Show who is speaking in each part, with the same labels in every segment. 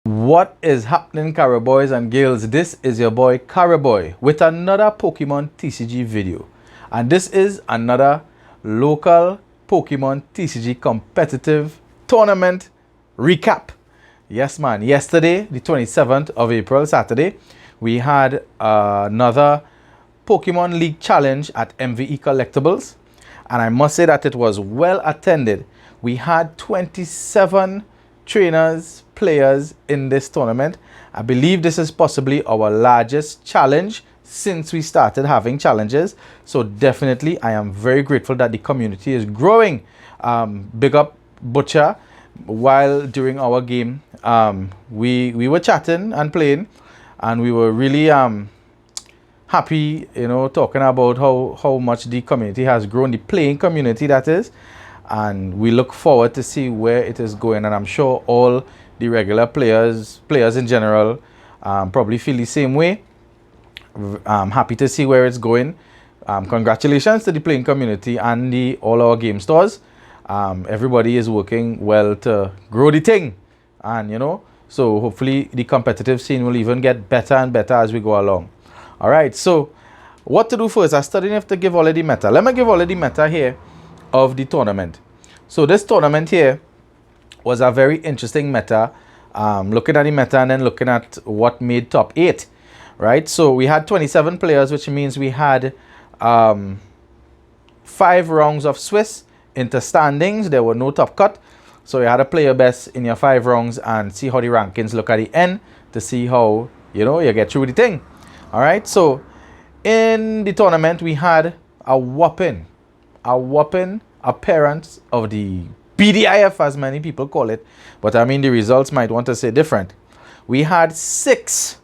Speaker 1: What is happening, Carib Boys and girls? This is your boy Carib Boy with another Pokemon TCG video, and this is another local Pokemon TCG competitive tournament recap. Yes man, yesterday the 27th of April, Saturday, we had another Pokemon League challenge at MVE Collectibles, and I must say that it was well attended. We had 27 trainers, players in this tournament. I believe this is possibly our largest challenge since we started having challenges, so definitely I am very grateful that the community is growing. Big up Butcher. While during our game, we were chatting and playing, and we were really happy, you know, talking about how much the community has grown, the playing community that is, and we look forward to see where it is going. And I'm sure all the regular players in general probably feel the same way. I'm happy to see where it's going. Congratulations to the playing community and all our game stores. Everybody is working well to grow the thing, and you know, so hopefully the competitive scene will even get better and better as we go along. All right, so what to do first? I still have to give already meta. Let me give already meta here of the tournament. So this tournament here was a very interesting meta, looking at the meta and then looking at what made top 8, right? So we had 27 players, which means we had 5 rounds of Swiss into standings. There were no top cut, so you had to play your best in your 5 rounds and see how the rankings look at the end to see how, you know, you get through the thing. All right, so in the tournament we had a whopping appearance of the BDIF, as many people call it, but I mean the results might want to say different. We had 6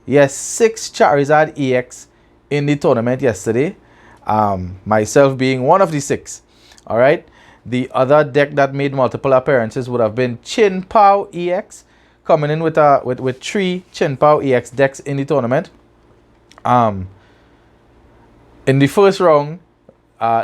Speaker 1: Charizard EX in the tournament yesterday, myself being one of the 6. All right, the other deck that made multiple appearances would have been Chin Pao EX, coming in with 3 Chin Pao EX decks in the tournament. In the first round,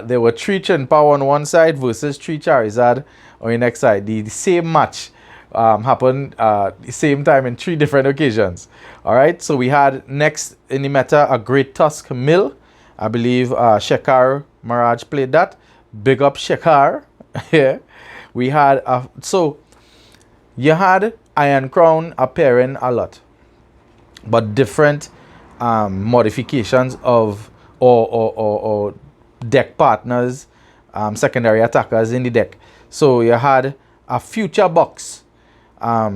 Speaker 1: there were 3 Chin Pao on one side versus 3 Charizard on the next side. The same match happened the same time in 3 different occasions. All right, so we had next in the meta a Great Tusk Mill. I believe Shekar Mirage played that. Big up Shekar. Yeah, we had so you had Iron Crown appearing a lot, but different modifications of or deck partners, secondary attackers in the deck. So you had a future box. I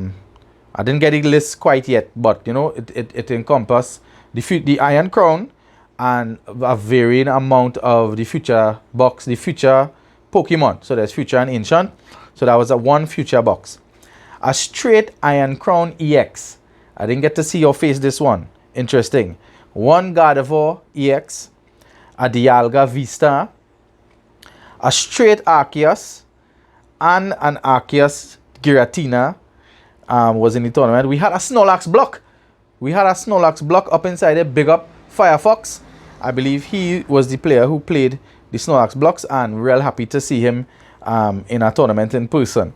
Speaker 1: didn't get the list quite yet, but you know, it encompassed the Iron Crown and a varying amount of the future box, the future Pokemon. So there's future and ancient. So that was a 1 future box. A straight Iron Crown EX. I didn't get to see your face this one. Interesting. 1 Gardevoir EX. A Dialga V-Star, a straight Arceus, and an Arceus Giratina was in the tournament. We had a Snorlax block. Up inside it. Big up Firefox. I believe he was the player who played the Snorlax blocks, and real happy to see him in a tournament in person.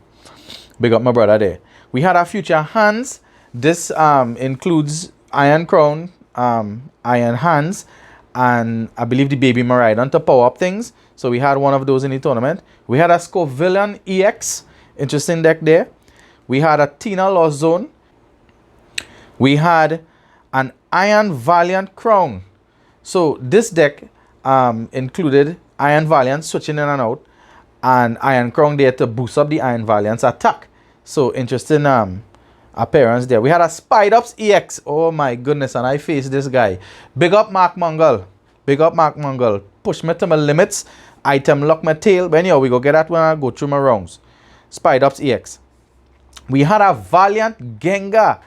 Speaker 1: Big up my brother there. We had our future hands. This includes Iron Crown, Iron Hands, and I believe the Baby Miraidon to power up things. So we had one of those in the tournament. We had a Scovillain EX, interesting deck there. We had a Tina Lost Zone. We had an Iron Valiant Crown. So this deck included Iron Valiant switching in and out, and Iron Crown there to boost up the Iron Valiant's attack. So interesting appearance there. We had a Spidops EX. Oh my goodness, and I faced this guy. Big up Mark Mungle. Push me to my limits. Item lock my tail. But anyhow, we go get that when I go through my rounds. Spidops EX. We had a Valiant Gengar.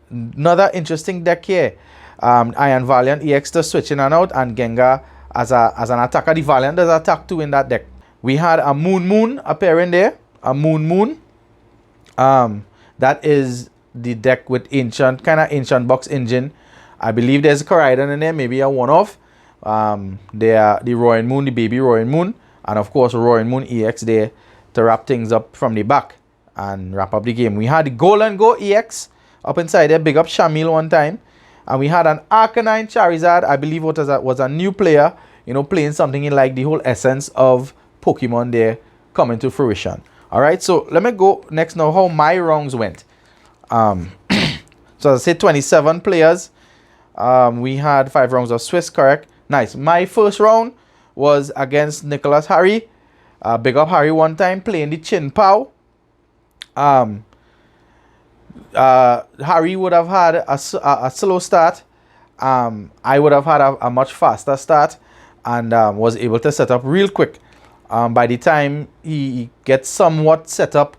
Speaker 1: Another interesting deck here. Iron Valiant EX to switch in and out, and Gengar as an attacker. The Valiant does attack too in that deck. We had a Moon appearing there. A Moon. That is the deck with ancient box engine. I believe there's a Koraidon in there, maybe a one-off. There are the Roaring Moon, the baby Roaring Moon, and of course Roaring Moon EX there to wrap things up from the back and wrap up the game. We had the Golden Go EX up inside there, big up Shamil one time. And we had an Arcanine Charizard, I believe was a new player, playing something in like the whole essence of Pokemon there coming to fruition. Alright, so let me go next now how my rounds went. So as I said, 27 players. We had 5 rounds of Swiss, correct? Nice. My first round was against Nicholas Harry. Big up Harry one time, playing the Chin Pow. Harry would have had a slow start. I would have had a much faster start and was able to set up real quick. By the time he gets somewhat set up,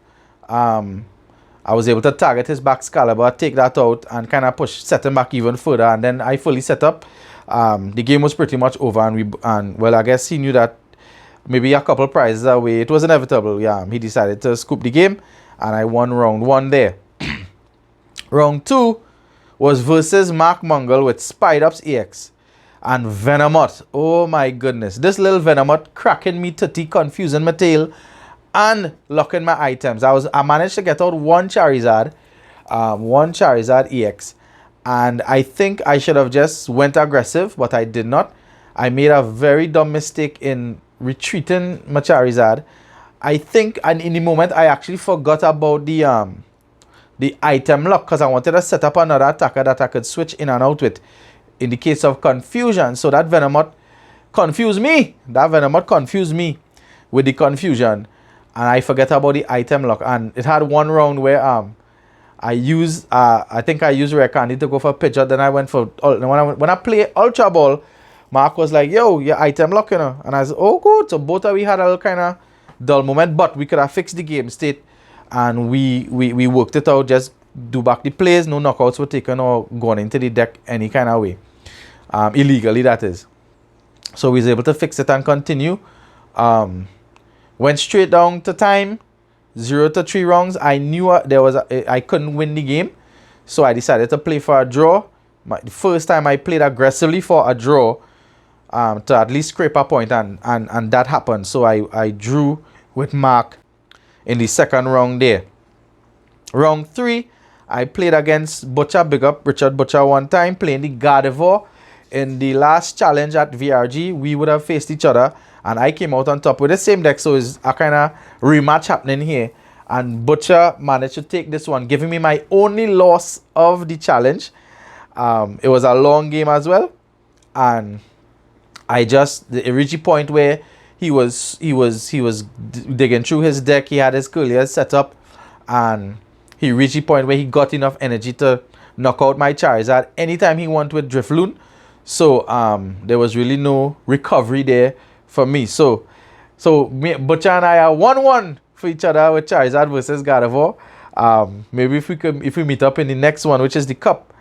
Speaker 1: I was able to target his back Excalibur, take that out, and kind of set him back even further. And then I fully set up. The game was pretty much over, and well, I guess he knew that maybe a couple prizes away. It was inevitable. Yeah, he decided to scoop the game, and I won round 1 there. Round 2 was versus Mark Mungle with Spidops EX and Venomoth. Oh my goodness. This little Venomoth cracking me titty, confusing my tail, and locking my items. I managed to get out one Charizard EX. And I think I should have just went aggressive, but I did not. I made a very dumb mistake in retreating my Charizard. I think, and in the moment, I actually forgot about the item lock because I wanted to set up another attacker that I could switch in and out with in the case of confusion. So that Venomoth confused me. With the confusion, and I forget about the item lock. And it had one round where I think I used Rare Candy to go for Pidgeot. Then I went for when I play Ultra Ball, Mark was like, "Yo, your item lock, And I said, "Oh, good." So both of we had a little kind of dull moment, but we could have fixed the game state. And we worked it out, just do back the plays, no knockouts were taken or gone into the deck any kind of way. Illegally, that is. So we was able to fix it and continue. Went straight down to time, 0 to 3 rounds. I knew I couldn't win the game, so I decided to play for a draw. The first time I played aggressively for a draw to at least scrape a point, and that happened. So I drew with Mark in the second round there. Round 3, I played against Butcher, big up Richard Butcher one time, playing the Gardevoir. In the last challenge at VRG, we would have faced each other, and I came out on top with the same deck, so it's a kind of rematch happening here. And Butcher managed to take this one, giving me my only loss of the challenge. It was a long game as well, and it reached a point where he was digging through his deck. He had his Curlier set up, and he reached a point where he got enough energy to knock out my Charizard anytime he wanted with Drifloon. So there was really no recovery there for me. So Butcher and I are 1-1 for each other with Charizard versus Gardevoir. Maybe if we meet up in the next one, which is the Cup,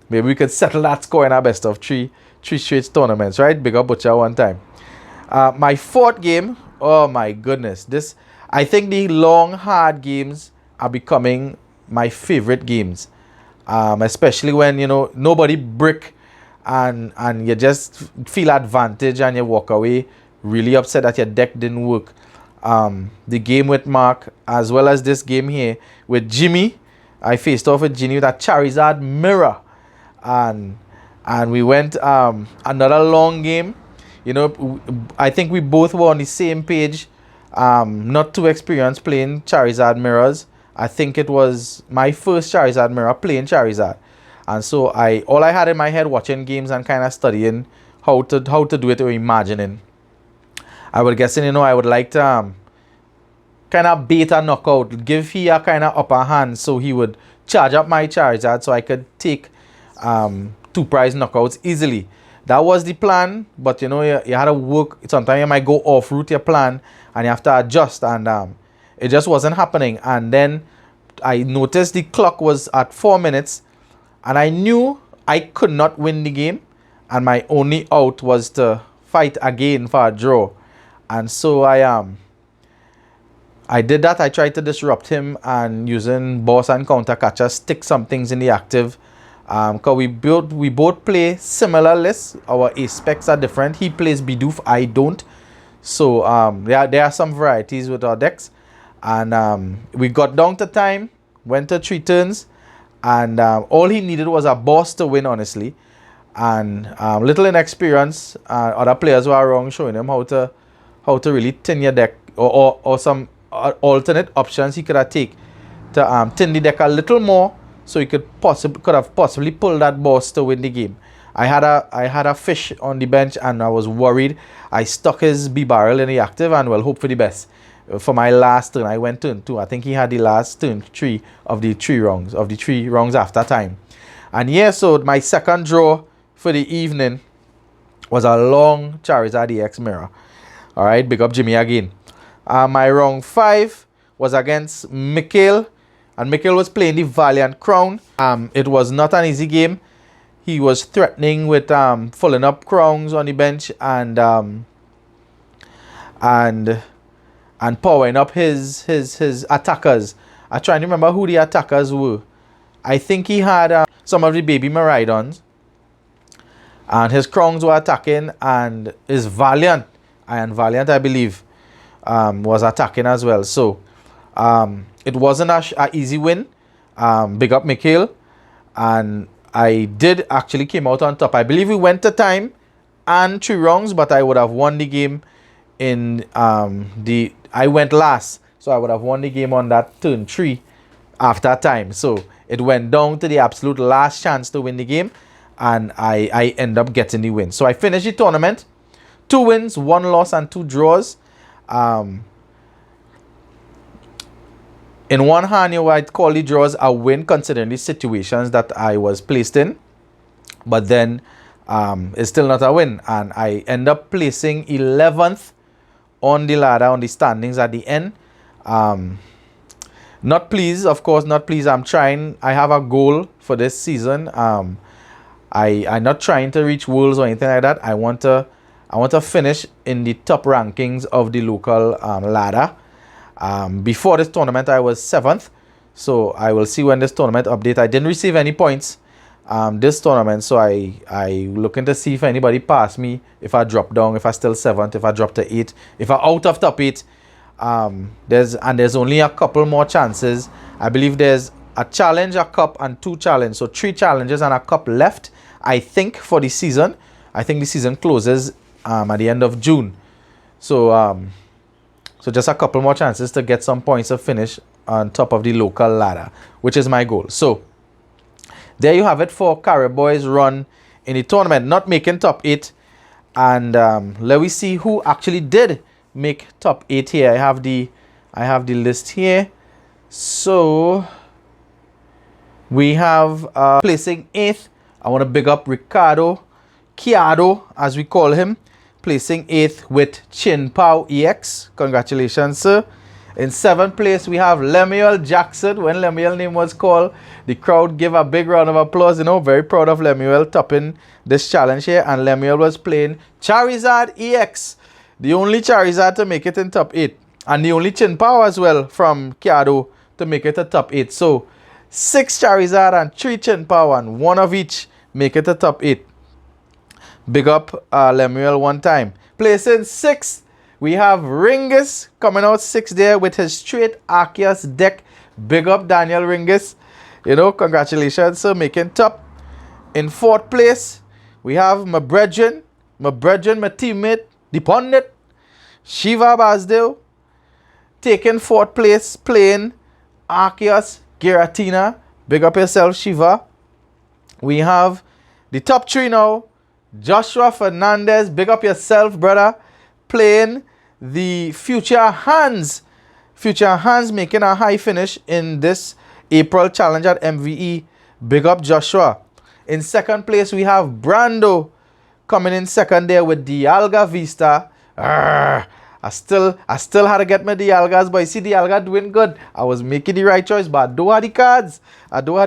Speaker 1: maybe we could settle that score in our best of three straight tournaments, right? Big up Butcher one time. My 4th game, oh my goodness, I think the long hard games are becoming my favorite games, especially when nobody brick and you just feel advantage and you walk away really upset that your deck didn't work. The game with Mark, as well as this game here with Jimmy, I faced off with Jimmy with a Charizard mirror, and we went another long game. I think we both were on the same page. Not too experienced playing Charizard mirrors. I think it was my first Charizard mirror playing Charizard, and so all I had in my head watching games and kind of studying how to do it or imagining. I was guessing, I would like to kind of bait a knockout, give he a kind of upper hand, so he would charge up my Charizard so I could take 2 prize knockouts easily. That was the plan, but you had to work. Sometimes you might go off route your plan and you have to adjust, and it just wasn't happening. And then I noticed the clock was at 4 minutes, and I knew I could not win the game, and my only out was to fight again for a draw. And so I did that. I tried to disrupt him and using boss and counter catcher, stick some things in the active. Because we both play similar lists. Our ace specs are different. He plays Bidoof, I don't. So there are some varieties with our decks. And we got down to time, went to 3 turns, and all he needed was a boss to win, honestly. And little inexperience, other players were wrong, showing him how to really tin your deck, or some alternate options he could have take to tin the deck a little more, so he could have possibly pulled that boss to win the game. I had a fish on the bench and I was worried. I stuck his B barrel in the active and well, hope for the best. For my last turn, I went turn 2. I think he had the last turn 3 of the 3 rounds after time. And yeah, so my second draw for the evening was a long Charizard EX mirror. Alright, big up Jimmy again. My round 5 was against Mikhail, and Mikhail was playing the Valiant Crown. It was not an easy game. He was threatening with filling up crowns on the bench and powering up his attackers. I'm trying to remember who the attackers were. I think he had some of the baby Miraidons, and his crowns were attacking, and his Valiant, I believe, was attacking as well. So it wasn't a easy win. Big up Mikhail, and I did actually came out on top. I believe we went to time and 3 rounds, but I would have won the game in I went last, so I would have won the game on that turn 3 after time. So it went down to the absolute last chance to win the game, and I end up getting the win. So I finished the tournament 2 wins, 1 loss, and 2 draws. In one hand, you might call the draws a win considering the situations that I was placed in, but then it's still not a win, and I end up placing 11th on the ladder, on the standings at the end. Not pleased, of course, not pleased. I'm trying. I have a goal for this season. I'm not trying to reach worlds or anything like that. I want to finish in the top rankings of the local ladder. Before this tournament, I was 7th. So I will see when this tournament update. I didn't receive any points this tournament, so I looking to see if anybody passed me, if I drop down, if I still 7th, if I drop to 8, if I out of top 8. There's only a couple more chances. I believe there's a challenge, a cup, and 2 challenges. So 3 challenges and a cup left, I think, for the season. I think the season closes at the end of June. So just a couple more chances to get some points to finish on top of the local ladder, which is my goal. So there you have it for Carib Boy's run in the tournament, not making top 8. And let me see who actually did make top 8 here. I have the list here. So we have placing 8th. I want to big up Ricardo Chiado, as we call him, placing 8th with Chin Pao EX. Congratulations, sir. In 7th place, we have Lemuel Jackson. When Lemuel's name was called, the crowd gave a big round of applause. You know, very proud of Lemuel topping this challenge here. And Lemuel was playing Charizard EX, the only Charizard to make it in top 8. And the only Chin Pao as well from Kiado to make it to top 8. So 6 Charizard and 3 Chin Pao, and 1 of each make it to top 8. Big up Lemuel one time. Placing 6th, we have Ringus coming out 6th there with his straight Arceus deck. Big up Daniel Ringus. You know, congratulations, sir, making top. In 4th place, we have my brethren, my teammate, the pundit, Shiva Basdeo, taking 4th place, playing Arceus Giratina. Big up yourself, Shiva. We have the top 3 now. Joshua Fernandez, big up yourself, brother, playing the Future Hands. Future Hands making a high finish in this April challenge at MVE. Big up Joshua. In 2nd place, we have Brando coming in 2nd there with Dialga Vista. I still had to get my Dialgas, but you see Dialga doing good. I was making the right choice, but I don't have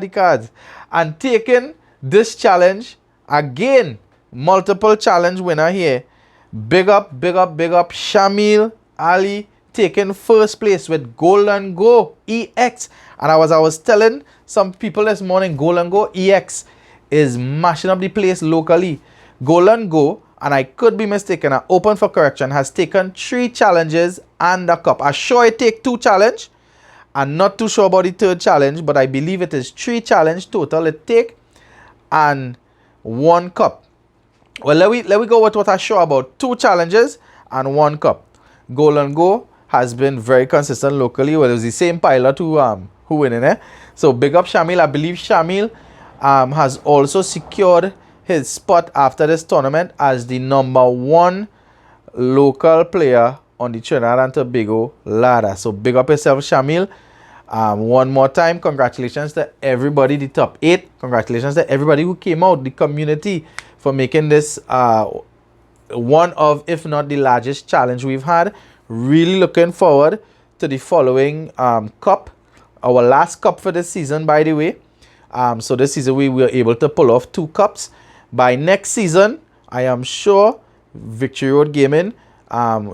Speaker 1: the cards. And taking this challenge, again, multiple challenge winner here. Big up, big up, big up, Shamil Ali taking first place with Golden Go EX. And as I was telling some people this morning, Golden Go EX is mashing up the place locally. Golden Go, and I could be mistaken, I open for correction, has taken 3 challenges and a cup. I'm sure it take 2 challenge. I'm not too sure about the 3rd challenge, but I believe it is 3 challenge total it take and 1 cup. Well, let we go with what I sure about. 2 challenges and 1 cup. Golden Go has been very consistent locally. Well, it was the same pilot who went in there. So big up Shamil. I believe Shamil has also secured his spot after this tournament as the #1 local player on the Trinidad and Tobago ladder. So big up yourself, Shamil. One more time, congratulations to everybody, the top 8. Congratulations to everybody who came out, the community, for making this one of, if not the largest challenge we've had. Really looking forward to the following cup, our last cup for this season, by the way. So this season we were able to pull off 2 cups. By next season, I am sure Victory Road Gaming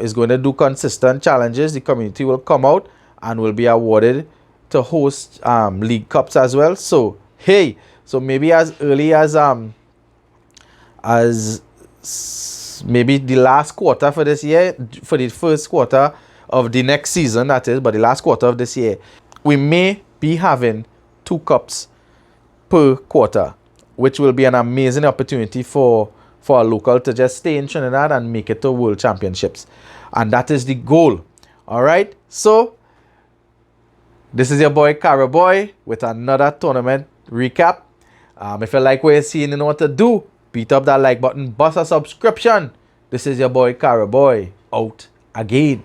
Speaker 1: is going to do consistent challenges. The community will come out and will be awarded to host league cups as well. So hey, so maybe as early as maybe the last quarter for this year, for the first quarter of the next season, that is, but the last quarter of this year, we may be having 2 cups per quarter, which will be an amazing opportunity for a local to just stay in Trinidad and make it to World Championships. And that is the goal. All right. So this is your boy Carib Boy with another tournament recap. If you like what you're seeing, you know what to do. Beat up that like button, bust a subscription. This is your boy Carib Boy, out again.